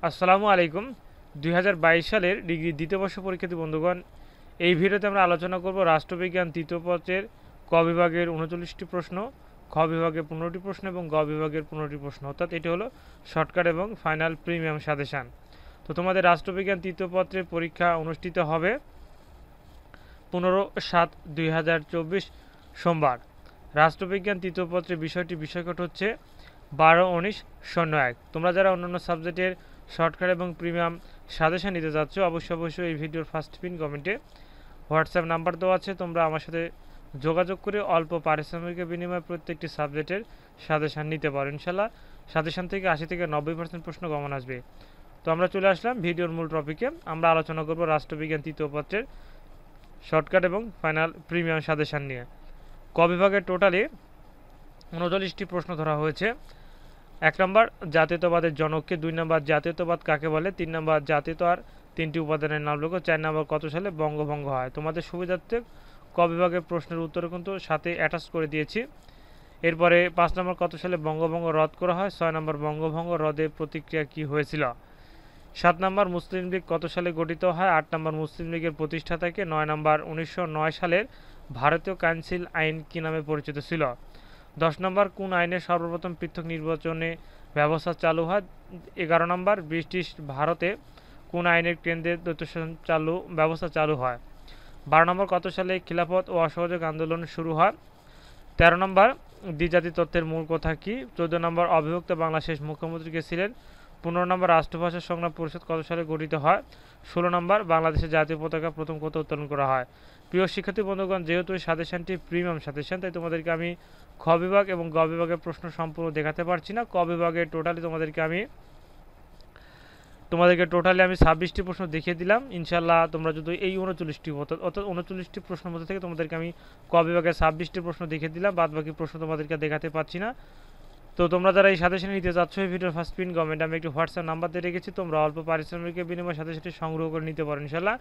আসসালামু আলাইকুম। ২০২২ সালের ডিগ্রি দ্বিতীয় বর্ষ পরীক্ষার্থী বন্ধুগণ, এই ভিডিওতে আমরা আলোচনা করব রাষ্ট্রবিজ্ঞান তৃতীয় পত্রের ক বিভাগের ৩৯টি প্রশ্ন, খ বিভাগের ১৫টি প্রশ্ন এবং গ বিভাগের ১৫টি প্রশ্ন। অর্থাৎ এটি হলো শর্টকাট এবং ফাইনাল প্রিমিয়াম সাজেশান। তো তোমাদের রাষ্ট্রবিজ্ঞান তৃতীয় পত্রের পরীক্ষা অনুষ্ঠিত হবে ১৫/৭/২০২৪ সোমবার। রাষ্ট্রবিজ্ঞান তৃতীয় পত্রের বিষয়কট হচ্ছে ১২-১৯-০১। তোমরা যারা অন্যান্য সাবজেক্টের শর্টকাট এবং প্রিমিয়াম সাজেশন নিতে যাচ্ছ, অবশ্যই এই ভিডিওর ফার্স্ট পিন কমেন্টে হোয়াটসঅ্যাপ নাম্বার দেওয়া আছে। তোমরা আমার সাথে যোগাযোগ করে অল্প পারিশ্রমিকের বিনিময়ে প্রত্যেকটি সাবজেক্টের সাজেশন নিতে পারো। ইনশাল্লাহ সাজেশন থেকে ৮০-৯০% প্রশ্ন কমন আসবে। তো আমরা চলে আসলাম ভিডিওর মূল টপিকে। আমরা আলোচনা করব রাষ্ট্রবিজ্ঞান তৃতীয় পত্রের শর্টকাট এবং ফাইনাল প্রিমিয়াম সাজেশন নিয়ে। ক বিভাগের টোটালি ৩৯টি প্রশ্ন ধরা হয়েছে। ১ নম্বর জাতীয়তাবাদের জনককে, ২ নম্বর জাতীয়তাবাদ কাকে বলে, ৩ নম্বর জাতীয়তার ৩টি উপাদানের নাম লেখো, ৪ নম্বর কত সালে বঙ্গভঙ্গ হয়। তোমাদের সুবিধার্থে ক বিভাগের প্রশ্নের উত্তর কিন্তু সাথে অ্যাটাচ করে দিয়েছি। এরপরে ৫ নম্বর কত সালে বঙ্গভঙ্গ রদ করা হয়, ৬ নম্বর বঙ্গভঙ্গ রদের প্রতিক্রিয়া কী হয়েছিল, ৭ নম্বর মুসলিম লীগ কত সালে গঠিত হয়, ৮ নম্বর মুসলিম লীগের প্রতিষ্ঠাতাকে, ৯ নম্বর ১৯০৯ সালের ভারতীয় কাউন্সিল আইন কী নামে পরিচিত ছিল, ১০ নম্বর কোন আইনে সর্বপ্রথম পৃথক নির্বাচনে ব্যবস্থা চালু হয়, ১১ নম্বর ব্রিটিশ ভারতে কোন আইনের কেন্দ্রে দ্বৈতশাসন ব্যবস্থা চালু হয়, ১২ নম্বর কত সালে খিলাফত ও অসহযোগ আন্দোলন শুরু হয়, ১৩ নম্বর দ্বিজাতি তত্ত্বের মূল কথা কী, ১৪ নম্বর অবিভক্ত বাংলার শেষ মুখ্যমন্ত্রী কে ছিলেন, ১৫ নম্বর রাষ্ট্রভাষা সংগ্রাম পরিষদ কত সালে গঠিত হয়, ১৬ নম্বর বাংলাদেশের জাতীয় পতাকা প্রথম কত উত্তোলন করা হয়। প্রিয় শিক্ষার্থী বন্ধুগণ, যেহেতু এই সাজেশনটি প্রিমিয়াম সাজেশন, তাই তোমাদেরকে আমি খ বিভাগ এবং গ বিভাগের প্রশ্ন সম্পূর্ণ দেখাতে পারছি না। ক বিভাগের টোটালি তোমাদেরকে আমি ২৬টি প্রশ্ন দেখিয়ে দিলাম। ইনশাল্লাহ তোমরা যদি এই ৩৯টি অর্থাৎ ৩৯টি প্রশ্নের মধ্যে থেকে তোমাদেরকে আমি ক বিভাগের ২৬টি প্রশ্ন দেখিয়ে দিলাম, বাদ বাকি প্রশ্ন তোমাদেরকে দেখাতে পারছি না। তো তোমরা যারা এই সাজেশন নিতে যাচ্ছ, এই ভিডিওর ফার্স্ট পিন কমেন্ট আমি একটি হোয়াটসঅ্যাপ নাম্বার দিয়ে রেখেছি। তোমরা অল্প পারিশ্রমিকের বিনিময়ে সাজেশনটি সংগ্রহ করে নিতে পারো। ইনশাল্লাহ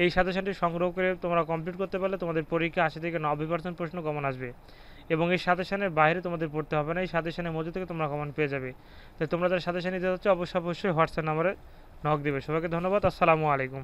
এই সাজেশনটি সংগ্রহ করে তোমরা কমপ্লিট করতে পারলে তোমাদের পরীক্ষা ৮০-৯০% প্রশ্ন কমন আসবে এবং এই সাজেশনের বাইরে তোমাদের পড়তে হবে না। এই সাজেশনের মধ্যে থেকে তোমরা কমন পেয়ে যাবে। তাই তোমরা যারা সাজেশন নিতে যাচ্ছ অবশ্যই হোয়াটসঅ্যাপ নাম্বারে নক দেবে। সবাইকে ধন্যবাদ। আসসালামু আলাইকুম।